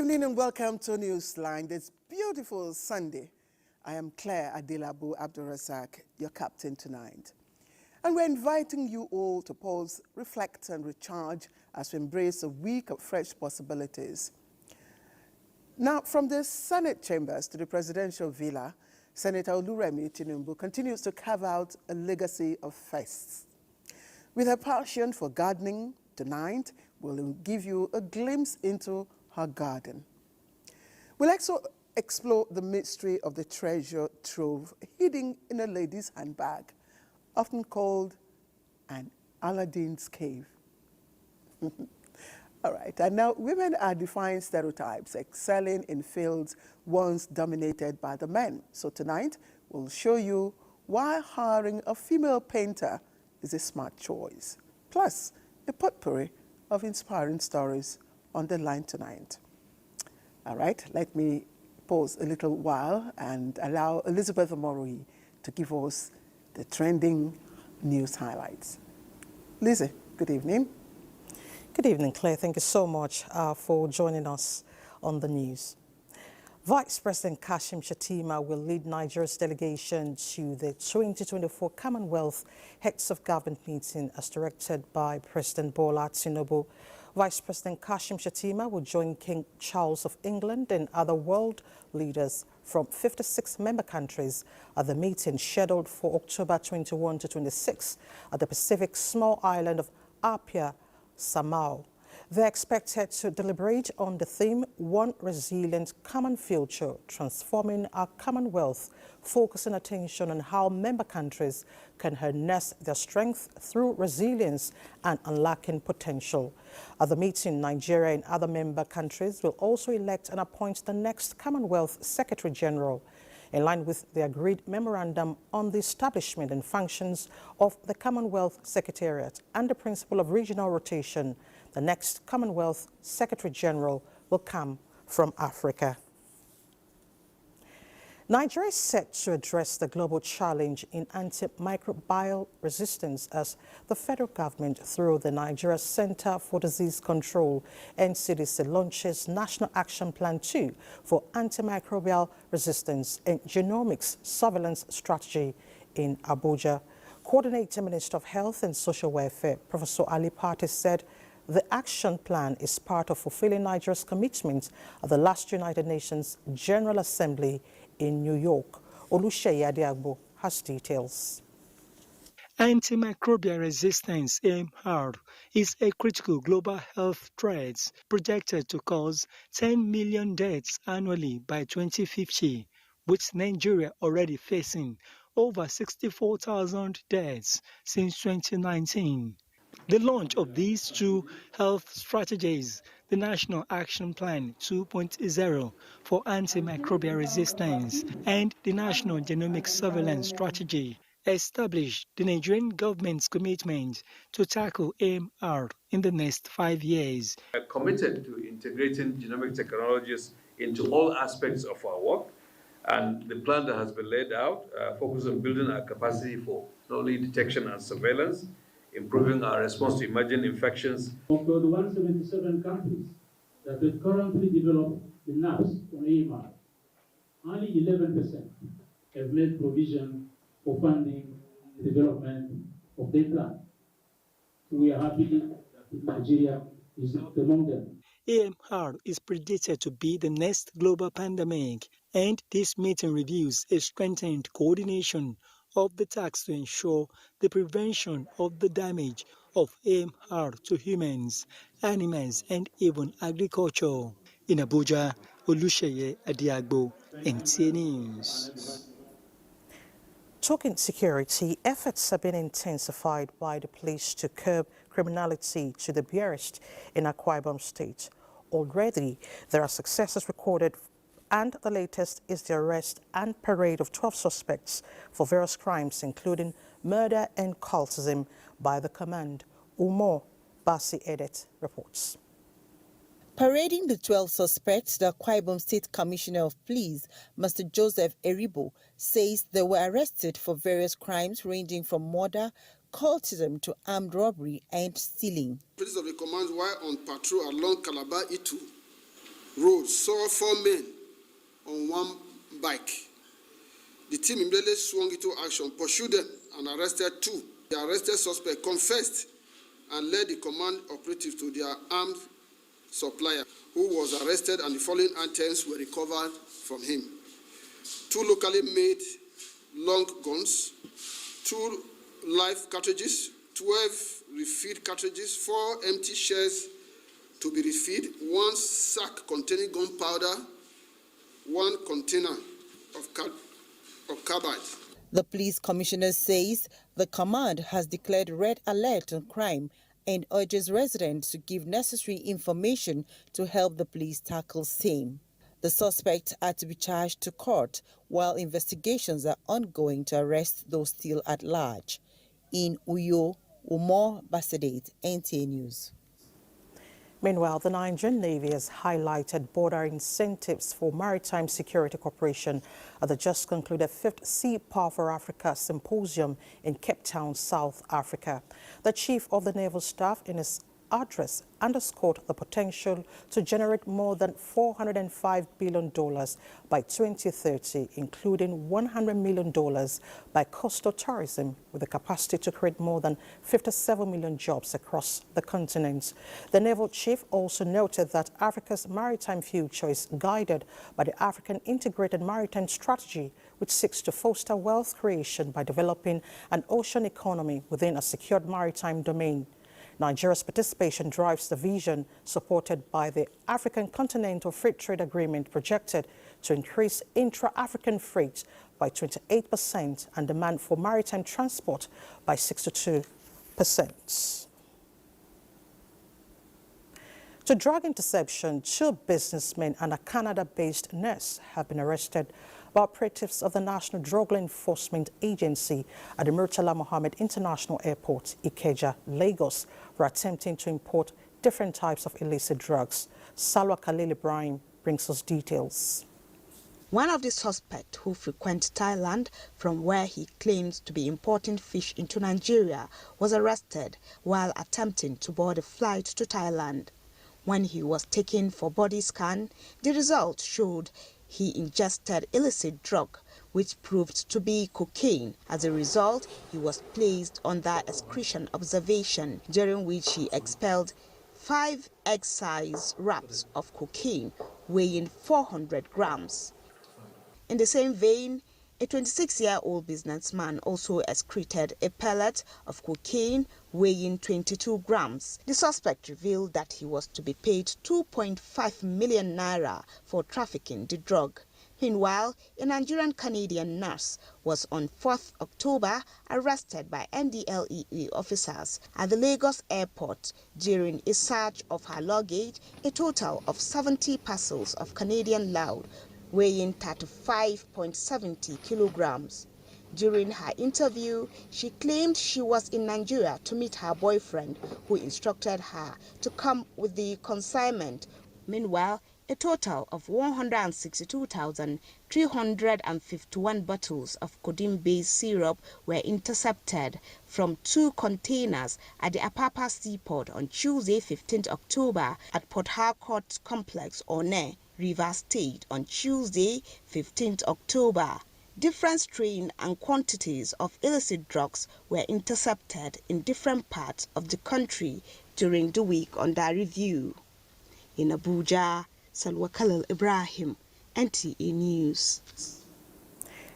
evening and welcome to Newsline this beautiful Sunday. I am Claire Adilabu Abdurrazak, your captain tonight. And we're inviting you all to pause, reflect and recharge as we embrace a week of fresh possibilities. Now, from the Senate chambers to the presidential villa, Senator Oluremi Tinubu continues to carve out a legacy of firsts. With her passion for gardening, tonight we'll give you a glimpse into her garden. We'll also explore the mystery of the treasure trove hidden in a lady's handbag, often called an Aladdin's cave. All right, and now women are defying stereotypes, excelling in fields once dominated by the men. So tonight, we'll show you why hiring a female painter is a smart choice. Plus, a potpourri of inspiring stories on the line tonight. All right, let me pause a little while and allow Elizabeth Omorui to give us the trending news highlights. Lizzie, good evening. Good evening, Claire. Thank you so much for joining us on the news. Vice President Kashim Shettima will lead Nigeria's delegation to the 2024 Commonwealth Heads of Government meeting as directed by President Bola Tinubu. Vice President Kashim Shettima will join King Charles of England and other world leaders from 56 member countries at the meeting scheduled for October 21 to 26 at the Pacific small island of Apia, Samoa. They're expected to deliberate on the theme, One Resilient Common Future, Transforming Our Commonwealth, focusing attention on how member countries can harness their strength through resilience and unlocking potential. At the meeting, Nigeria and other member countries will also elect and appoint the next Commonwealth Secretary General, in line with the agreed memorandum on the establishment and functions of the Commonwealth Secretariat and the principle of regional rotation. The next Commonwealth Secretary General will come from Africa. Nigeria is set to address the global challenge in antimicrobial resistance as the federal government, through the Nigeria Center for Disease Control, NCDC, launches National Action Plan 2 for antimicrobial resistance and genomics surveillance strategy in Abuja. Coordinating Minister of Health and Social Welfare, Professor Ali Pate, said the action plan is part of fulfilling Nigeria's commitment at the last United Nations General Assembly in New York. Oluseyi Adiagbo has details. Antimicrobial resistance, AMR, is a critical global health threat projected to cause 10 million deaths annually by 2050, with Nigeria already facing over 64,000 deaths since 2019. The launch of these two health strategies, the National Action Plan 2.0 for antimicrobial resistance and the National Genomic Surveillance Strategy, established the Nigerian government's commitment to tackle AMR in the next 5 years. We are committed to integrating genomic technologies into all aspects of our work, and the plan that has been laid out focuses on building our capacity for not only detection and surveillance, improving our response to emerging infections. Of the 177 countries that have currently developed the NAPs on AMR, only 11% have made provision for funding the development of their plan. We are happy that Nigeria is among them. AMR is predicted to be the next global pandemic, and this meeting reviews a strengthened coordination of the task to ensure the prevention of the damage of AMR to humans, animals, and even agriculture. In Abuja, Oluseyi Adiagbo, NTA News. Talking security, efforts have been intensified by the police to curb criminality to the barest in Akwa Ibom State. Already, there are successes recorded, and the latest is the arrest and parade of 12 suspects for various crimes, including murder and cultism, by the command. Umo Basi Edet reports. Parading the 12 suspects, the Akwa Ibom State Commissioner of Police, Mr. Joseph Eribo, says they were arrested for various crimes ranging from murder, cultism to armed robbery and stealing. Police of the command were on patrol along Calabar Itu road saw 4 men on one bike. The team immediately swung into action, pursued them, and arrested 2. The arrested suspect confessed and led the command operative to their armed supplier, who was arrested, and the following items were recovered from him: 2 locally made long guns, 2 live cartridges, 12 refilled cartridges, 4 empty shells to be refilled, 1 sack containing gunpowder, 1 container of carbide. The police commissioner says the command has declared red alert on crime and urges residents to give necessary information to help the police tackle same. The suspects are to be charged to court while investigations are ongoing to arrest those still at large. In Uyo, Umar Basedate, NTA News. Meanwhile, the Nigerian Navy has highlighted border incentives for maritime security cooperation at the just concluded 5th Sea Power for Africa Symposium in Cape Town, South Africa. The Chief of the Naval Staff, in his address, underscored the potential to generate more than $405 billion by 2030, including $100 million by coastal tourism, with the capacity to create more than 57 million jobs across the continent. The naval chief also noted that Africa's maritime future is guided by the African Integrated Maritime Strategy, which seeks to foster wealth creation by developing an ocean economy within a secured maritime domain. Nigeria's participation drives the vision supported by the African Continental Free Trade Agreement, projected to increase intra-African freight by 28% and demand for maritime transport by 62%. To drug interception, 2 businessmen and a Canada-based nurse have been arrested by operatives of the National Drug Law Enforcement Agency at the Murtala Mohammed International Airport, Ikeja, Lagos, for attempting to import different types of illicit drugs. Salwa Khalil Ibrahim brings us details. One of the suspects, who frequents Thailand from where he claims to be importing fish into Nigeria, was arrested while attempting to board a flight to Thailand. When he was taken for body scan, the result showed he ingested illicit drug, which proved to be cocaine. As a result, he was placed under excretion observation, during which he expelled 5 egg-size wraps of cocaine weighing 400 grams. In the same vein, a 26-year-old businessman also excreted a pellet of cocaine weighing 22 grams. The suspect revealed that he was to be paid 2.5 million naira for trafficking the drug. Meanwhile, a Nigerian-Canadian nurse was on 4th October arrested by NDLEA officers at the Lagos airport during a search of her luggage, a total of 70 parcels of Canadian loud weighing 35.70 kilograms. During her interview, she claimed she was in Nigeria to meet her boyfriend, who instructed her to come with the consignment. Meanwhile, a total of 162,351 bottles of codeine-based syrup were intercepted from 2 containers at the Apapa Seaport on Tuesday, 15th October at Port Harcourt Complex, Onne, Rivers State on Tuesday, 15th October. Different strain and quantities of illicit drugs were intercepted in different parts of the country during the week under review. In Abuja, Salwa Khalil Ibrahim, NTA News.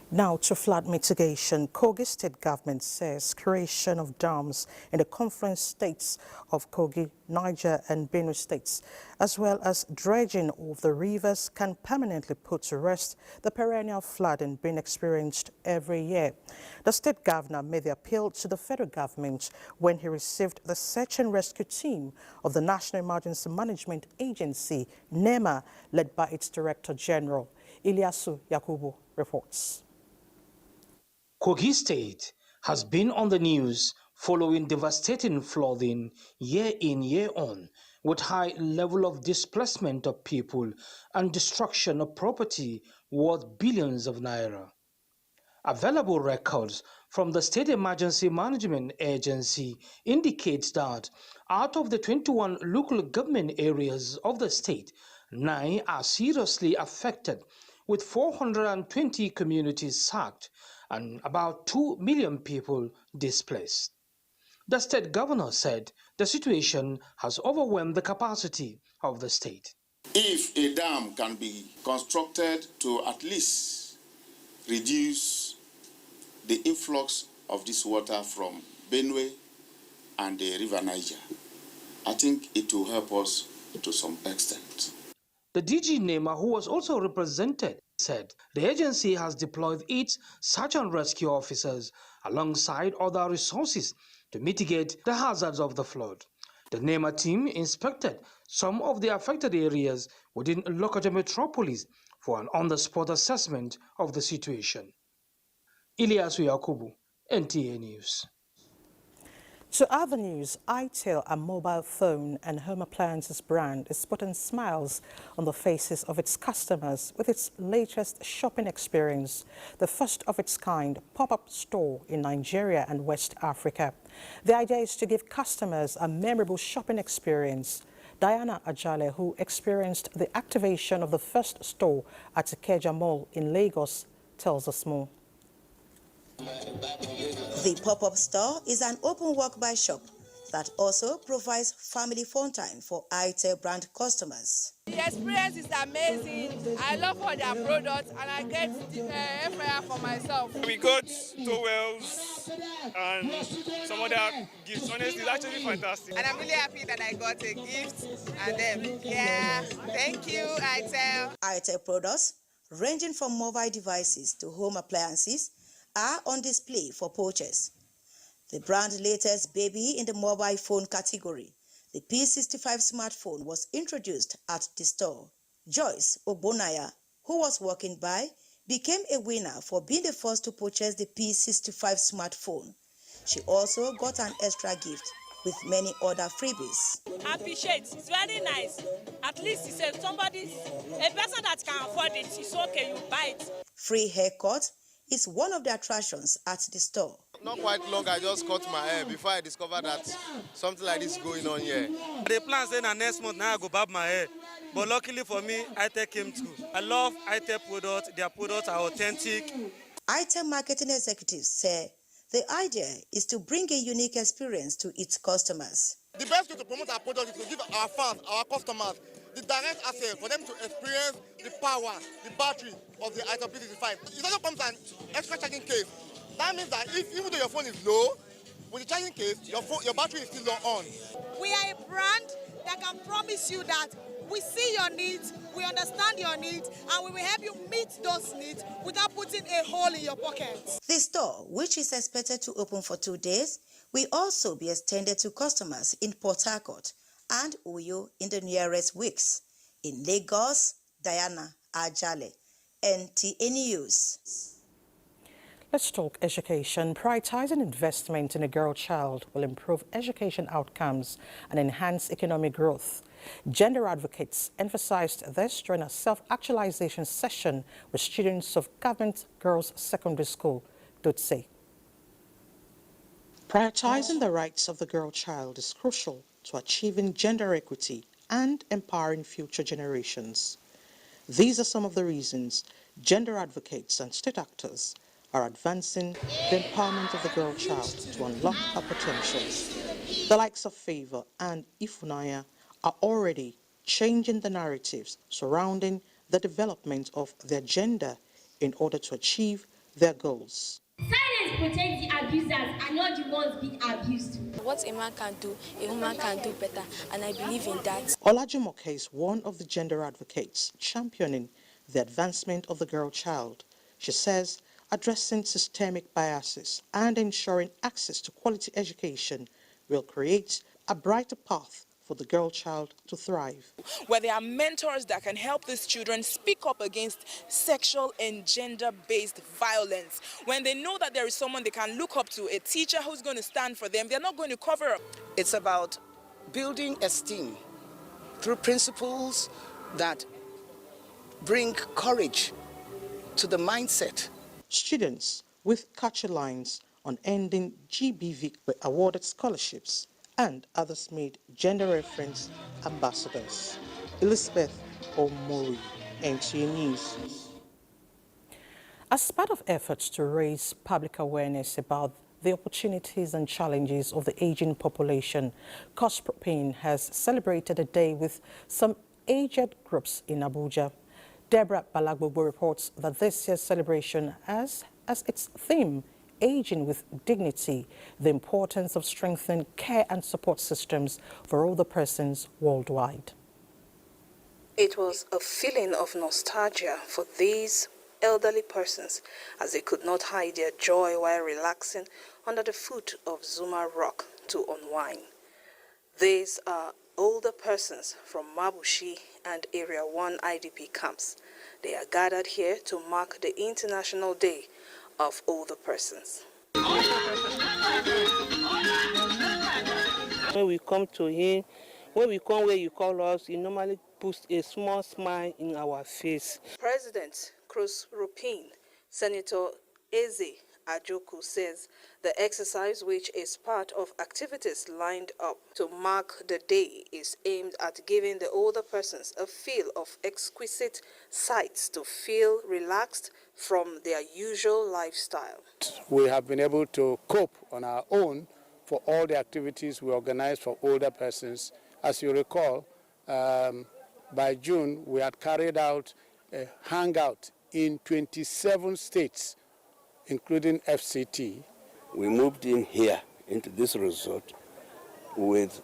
Now to flood mitigation. Kogi State Government says creation of dams in the confluence states of Kogi, Niger and Benue states, as well as dredging of the rivers, can permanently put to rest the perennial flooding being experienced every year. The state governor made the appeal to the federal government when he received the search and rescue team of the National Emergency Management Agency, NEMA, led by its Director General. Ilyasu Yakubu reports. Kogi State has been on the news following devastating flooding year in, year on, with high level of displacement of people and destruction of property worth billions of naira. Available records from the State Emergency Management Agency indicates that out of the 21 local government areas of the state, 9 are seriously affected, with 420 communities sacked and about 2 million people displaced. The state governor said the situation has overwhelmed the capacity of the state. If a dam can be constructed to at least reduce the influx of this water from Benue and the River Niger, I think it will help us to some extent. The DG NEMA, who was also represented, said the agency has deployed its search and rescue officers alongside other resources to mitigate the hazards of the flood. The NEMA team inspected some of the affected areas within Lokoja Metropolis for an on-the-spot assessment of the situation. Ilyasu Yakubu, NTA News. To other news, ITEL, a mobile phone and home appliances brand, is putting smiles on the faces of its customers with its latest shopping experience, the first of its kind pop-up store in Nigeria and West Africa. The idea is to give customers a memorable shopping experience. Diana Ajale, who experienced the activation of the first store at Ikeja Mall in Lagos, tells us more. The pop-up store is an open walk-by shop that also provides family fun time for ITEL brand customers. The experience is amazing. I love all their products and I get the air fryer for myself. We got towels and some other gifts. Honestly, it's actually fantastic. And I'm really happy that I got a gift and then, yeah, thank you, ITEL. ITEL products, ranging from mobile devices to home appliances, are on display for purchase. The brand's latest baby in the mobile phone category, the P65 smartphone, was introduced at the store. Joyce Ogbonaya, who was walking by, became a winner for being the first to purchase the P65 smartphone. She also got an extra gift with many other freebies. I appreciate it. It's very nice. At least he said a person that can afford it, it's okay, you buy it. Free haircut is one of the attractions at the store. Not quite long, I just cut my hair before I discovered that something like this is going on here. The plan said that next month now I go barb my hair. But luckily for me, ITEL came too. I love ITEL products. Their products are authentic. ITEL marketing executives say the idea is to bring a unique experience to its customers. The best way to promote our product is to give our fans, our customers, the direct access for them to experience the power, the battery of the ITEL P65. It also comes an extra charging case. That means that even though your phone is low, with the charging case, your battery is still on. We are a brand that can promise you that we see your needs, we understand your needs, and we will help you meet those needs without putting a hole in your pocket. The store, which is expected to open for 2 days, will also be extended to customers in Port Harcourt and Uyo in the nearest weeks. In Lagos, Diana Ajale, NTA News. Let's talk education. Prioritizing investment in a girl child will improve education outcomes and enhance economic growth. Gender advocates emphasized this during a self-actualization session with students of Government Girls Secondary School, Dutse. Prioritizing the rights of the girl child is crucial to achieving gender equity and empowering future generations. These are some of the reasons gender advocates and state actors are advancing the empowerment of the girl child to unlock her potentials. The likes of Favor and Ifunaya are already changing the narratives surrounding the development of their gender in order to achieve their goals. Silence protects the abusers and not the ones being abused. What a man can do, a woman can do better, and I believe in that. Olajumoke is one of the gender advocates championing the advancement of the girl child. She says addressing systemic biases and ensuring access to quality education will create a brighter path for the girl child to thrive. Where there are mentors that can help these children speak up against sexual and gender-based violence. When they know that there is someone they can look up to, a teacher who's going to stand for them, they're not going to cover up. It's about building esteem through principles that bring courage to the mindset. Students with catchy lines on ending GBV were awarded scholarships and others made gender reference ambassadors. Elizabeth Omori, NTA News. As part of efforts to raise public awareness about the opportunities and challenges of the aging population, COSPROPAIN has celebrated a day with some aged groups in Abuja. Deborah Balagbobo reports that this year's celebration has as its theme Aging with Dignity, the importance of strengthening care and support systems for older persons worldwide. It was a feeling of nostalgia for these elderly persons as they could not hide their joy while relaxing under the foot of Zuma Rock to unwind. These are older persons from Mabushi and Area 1 IDP camps. They are gathered here to mark the International Day of Older Persons. When we come to him, when we come where you call us, he normally puts a small smile in our face. President Cruz Rupin, Senator Eze Ajoku says the exercise, which is part of activities lined up to mark the day, is aimed at giving the older persons a feel of exquisite sights to feel relaxed from their usual lifestyle. We have been able to cope on our own for all the activities we organize for older persons. As you recall, by June, we had carried out a hangout in 27 states, including FCT. We moved in here into this resort with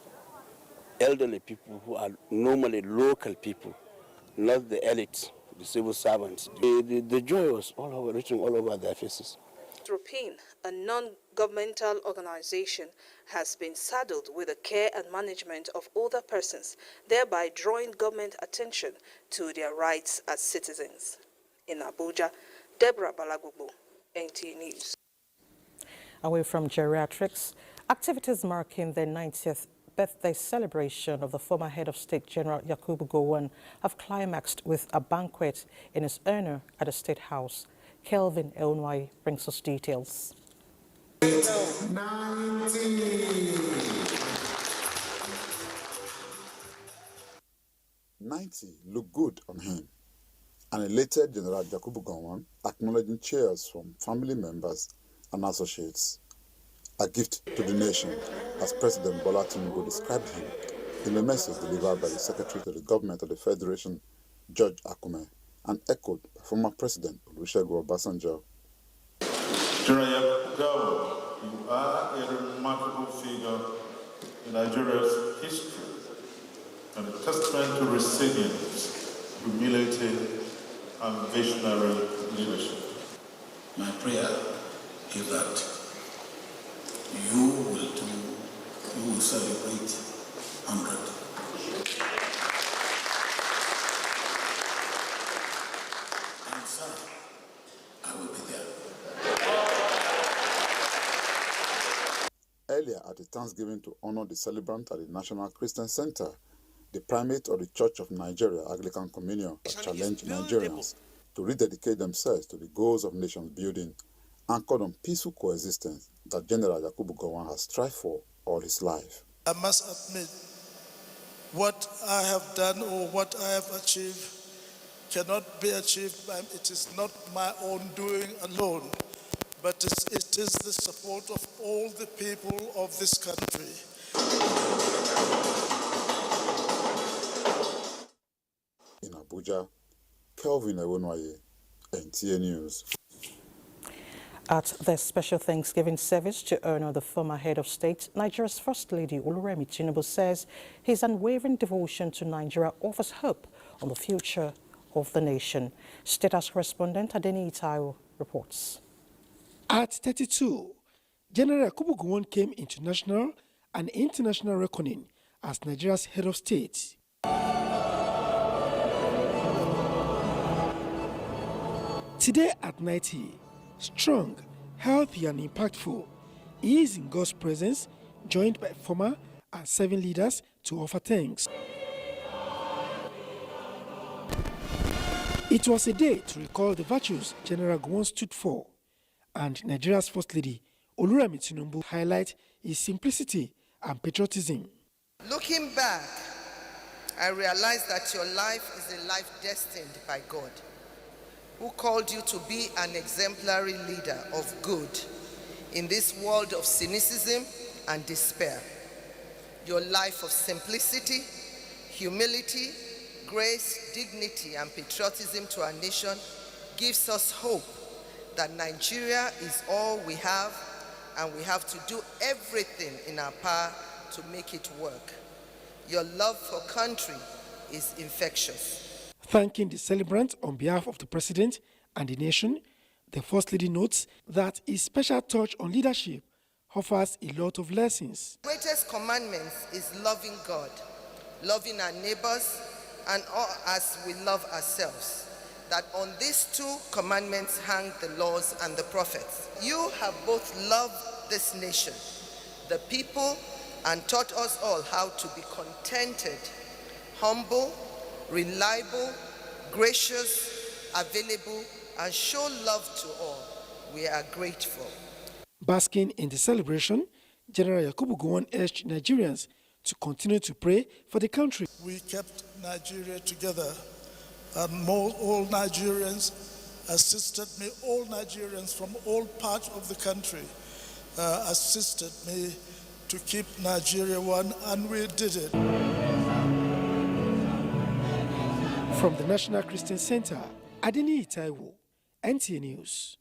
elderly people who are normally local people, not the elite, the civil servants. The joy was written all over their faces. Rupin, a non-governmental organization, has been saddled with the care and management of older persons, thereby drawing government attention to their rights as citizens. In Abuja, Deborah Balagbobo, NTA News. Away from geriatrics, activities marking the 90th birthday celebration of the former head of state, General Yakubu Gowon, have climaxed with a banquet in his honor at the State House. Kelvin Elnwai brings us details. 90 look good on him. An elated General Yakubu Gowon acknowledging cheers from family members and associates. A gift to the nation, as President Bola Tinubu described him in a message delivered by the Secretary to the Government of the Federation, George Akume, and echoed by former President Olusegun Obasanjo. General Yakubu Gowon, you are a remarkable figure in Nigeria's history and a testament to resilience, humility, and visionary leadership. My prayer is that you will celebrate 100. And sir, I will be there. Earlier at the Thanksgiving to honor the celebrant at the National Christian Center, the primate of the Church of Nigeria, Anglican Communion, challenged Nigerians to rededicate themselves to the goals of nation building, anchored on peaceful coexistence that General Yakubu Gowon has strived for all his life. I must admit, what I have done or what I have achieved cannot be achieved by, it is not my own doing alone, but it is the support of all the people of this country. In Abuja, Kelvin Ewonwaye, NTA News. At the special Thanksgiving service to honor the former head of state, Nigeria's First Lady Oluremi Tinubu says his unwavering devotion to Nigeria offers hope on the future of the nation. State House correspondent Adeni Itayo reports. At 32, General Yakubu Gowon came into national and international reckoning as Nigeria's head of state. Today at 90, strong, healthy and impactful, he is in God's presence, joined by former and serving leaders to offer thanks. It was a day to recall the virtues General Gowon stood for, and Nigeria's First Lady Oluremi Tinubu highlight his simplicity and patriotism. Looking back I realize that your life is a life destined by God, who called you to be an exemplary leader of good in this world of cynicism and despair. Your life of simplicity, humility, grace, dignity, and patriotism to our nation gives us hope that Nigeria is all we have, and we have to do everything in our power to make it work. Your love for country is infectious. Thanking the celebrant on behalf of the president and the nation, the First Lady notes that his special touch on leadership offers a lot of lessons. The greatest commandment is loving God, loving our neighbors, and all as we love ourselves. That on these two commandments hang the laws and the prophets. You have both loved this nation, the people, and taught us all how to be contented, humble, reliable, gracious, available, and show love to all. We are grateful. Basking in the celebration, General Yakubu Gowon urged Nigerians to continue to pray for the country. We kept Nigeria together, and all Nigerians assisted me, all Nigerians from all parts of the country assisted me to keep Nigeria one, and we did it. From the National Christian Center, Adini Taiwo, NTA News.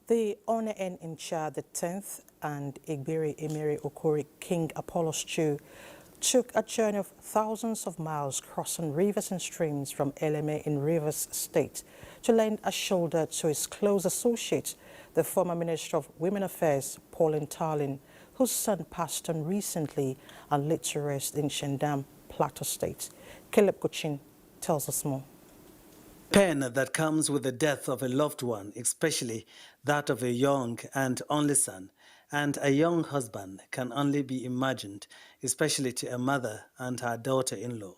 The Honor and Incha the 10th and Igbere Emere Okori King Apollos II took a journey of thousands of miles crossing rivers and streams from Eleme in Rivers State to lend a shoulder to his close associate, the former Minister of Women Affairs, Pauline Tarlin, whose son passed on recently and laid to rest in Shandam, Plateau State. Caleb Gochin tells us more. Pain that comes with the death of a loved one, especially that of a young and only son, and a young husband, can only be imagined, especially to a mother and her daughter-in-law.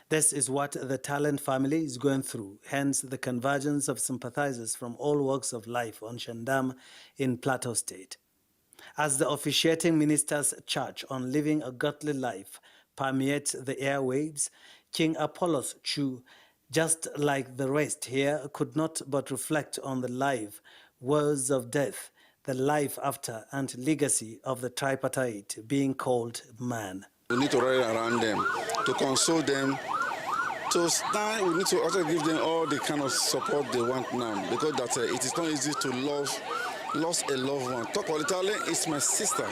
This is what the Talent family is going through, hence the convergence of sympathizers from all walks of life on Shandam in Plateau State. As the officiating minister's charge on living a godly life permeates the airwaves, King Apollos II, just like the rest here, could not but reflect on the life, words of death, the life after, and legacy of the tripartite being called man. We need to rally around them, to console them, to stand. We need to also give them all the kind of support they want now, because it is not easy to lose a loved one. Talk literally, it's my sister.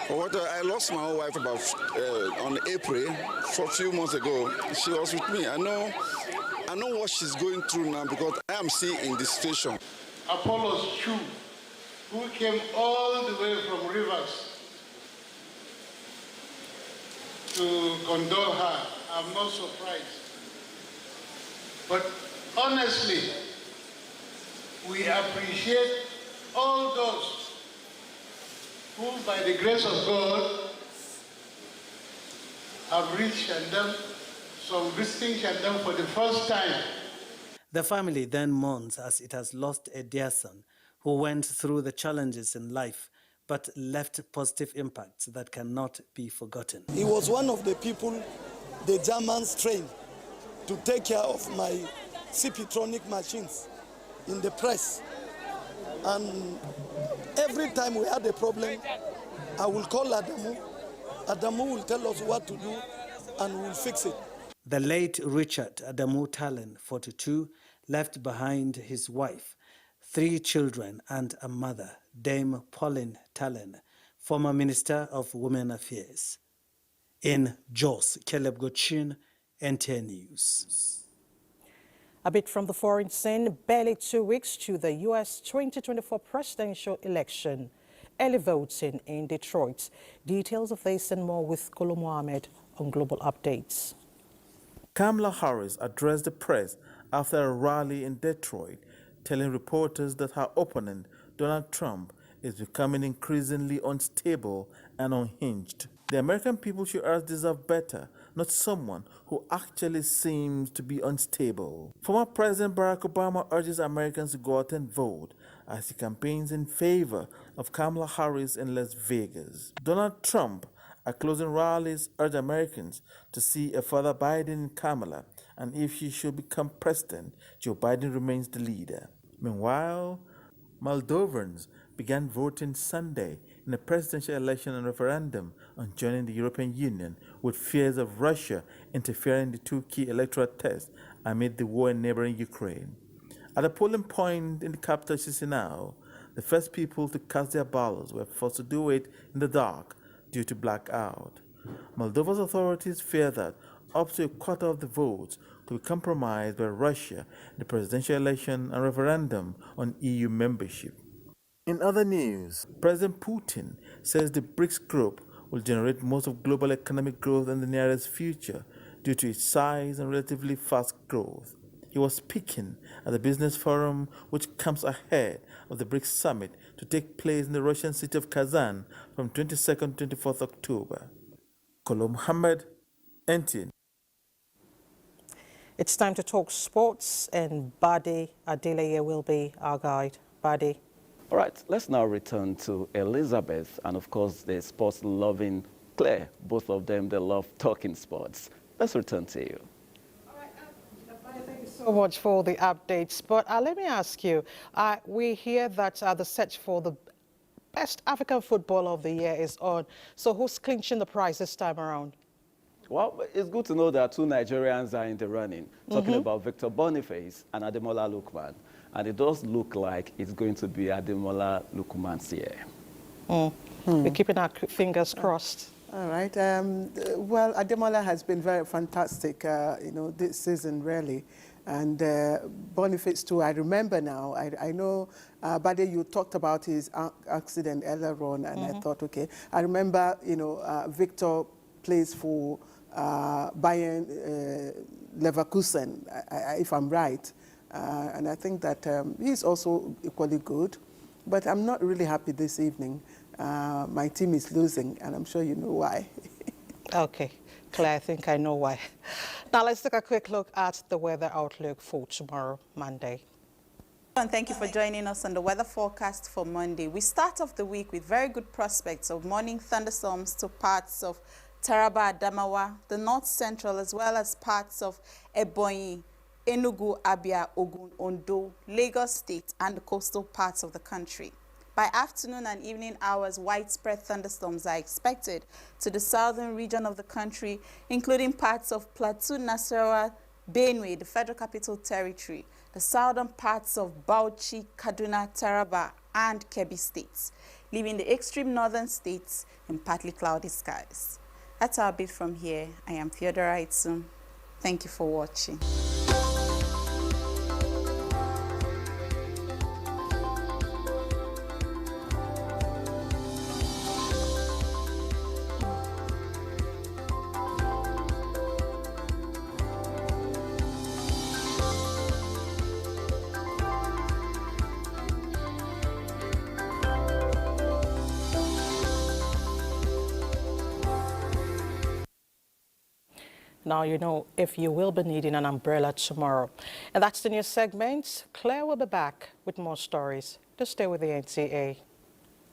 I lost my own wife about on April, for a few months ago. She was with me. I know what she's going through now, because I am seeing in this situation. Apollos II, who came all the way from Rivers to condole her. I'm not surprised. But honestly, we appreciate all those who, by the grace of God, have reached Shandam, some visiting Shandam for the first time. The family then mourns as it has lost a dear son who went through the challenges in life but left positive impacts that cannot be forgotten. He was one of the people the Germans trained to take care of my CP-tronic machines in the press. And every time we had a problem, I will call Adamu. Adamu will tell us what to do and we'll fix it. The late Richard Adamu Tallen, 42, left behind his wife, 3 children and a mother, Dame Pauline Tallen, former Minister of Women Affairs. In Jos, Caleb Gochin, NTA News. A bit from the foreign scene, barely 2 weeks to the U.S. 2024 presidential election. Early voting in Detroit. Details of this and more with Kolo Mohammed on Global Updates. Kamala Harris addressed the press after a rally in Detroit, telling reporters that her opponent, Donald Trump, is becoming increasingly unstable and unhinged. The American people, she urged, deserve better, not someone who actually seems to be unstable. Former President Barack Obama urges Americans to go out and vote as he campaigns in favor of Kamala Harris in Las Vegas. Donald Trump At closing rallies, urged Americans to see a further Biden in Kamala, and if she should become president, Joe Biden remains the leader. Meanwhile, Moldovans began voting Sunday in a presidential election and referendum on joining the European Union, with fears of Russia interfering in the two key electoral tests amid the war in neighboring Ukraine. At a polling point in the capital Chisinau, the first people to cast their ballots were forced to do it in the dark due to blackout. Moldova's authorities fear that up to a quarter of the votes could be compromised by Russia in the presidential election and referendum on EU membership. In other news, President Putin says the BRICS group will generate most of global economic growth in the nearest future due to its size and relatively fast growth. He was speaking at the business forum, which comes ahead of the BRICS summit to take place in the Russian city of Kazan from 22nd to 24th October. Kolo Muhammad, NTA. It's time to talk sports, and Bade Adeleye will be our guide. Bade. All right, let's now return to Elizabeth and, of course, the sports-loving Claire. Both of them, they love talking sports. Let's return to you. Thank you so much for the updates. But let me ask you, we hear that the search for the best African footballer of the year is on. So who's clinching the prize this time around? Well, it's good to know that two Nigerians are in the running, talking about Victor Boniface and Ademola Lookman. And it does look like it's going to be Ademola Lookman's year. We're keeping our fingers crossed. All right. Well, Ademola has been very fantastic, this season, really. And Boniface, too, I remember now. I know, Bade, you talked about his accident earlier on, and I thought, okay. I remember, Victor plays for Bayern Leverkusen, if I'm right. And I think that he's also equally good. But I'm not really happy this evening. My team is losing, and I'm sure you know why. Okay, Claire, I think I know why. Now let's take a quick look at the weather outlook for tomorrow, Monday. And thank you for joining us on the weather forecast for Monday. We start off the week with very good prospects of morning thunderstorms to parts of Taraba, Adamawa, the north central, as well as parts of Ebonyi, Enugu, Abia, Ogun, Ondo, Lagos State, and the coastal parts of the country. By afternoon and evening hours, widespread thunderstorms are expected to the southern region of the country, including parts of Plateau, Nasarawa, Benue, the Federal Capital Territory, the southern parts of Bauchi, Kaduna, Taraba, and Kebbi states, leaving the extreme northern states in partly cloudy skies. That's our bit from here. I am Theodora Itzum. Thank you for watching. Now you know if you will be needing an umbrella tomorrow. And that's the news segment. Claire will be back with more stories. Just stay with the NTA.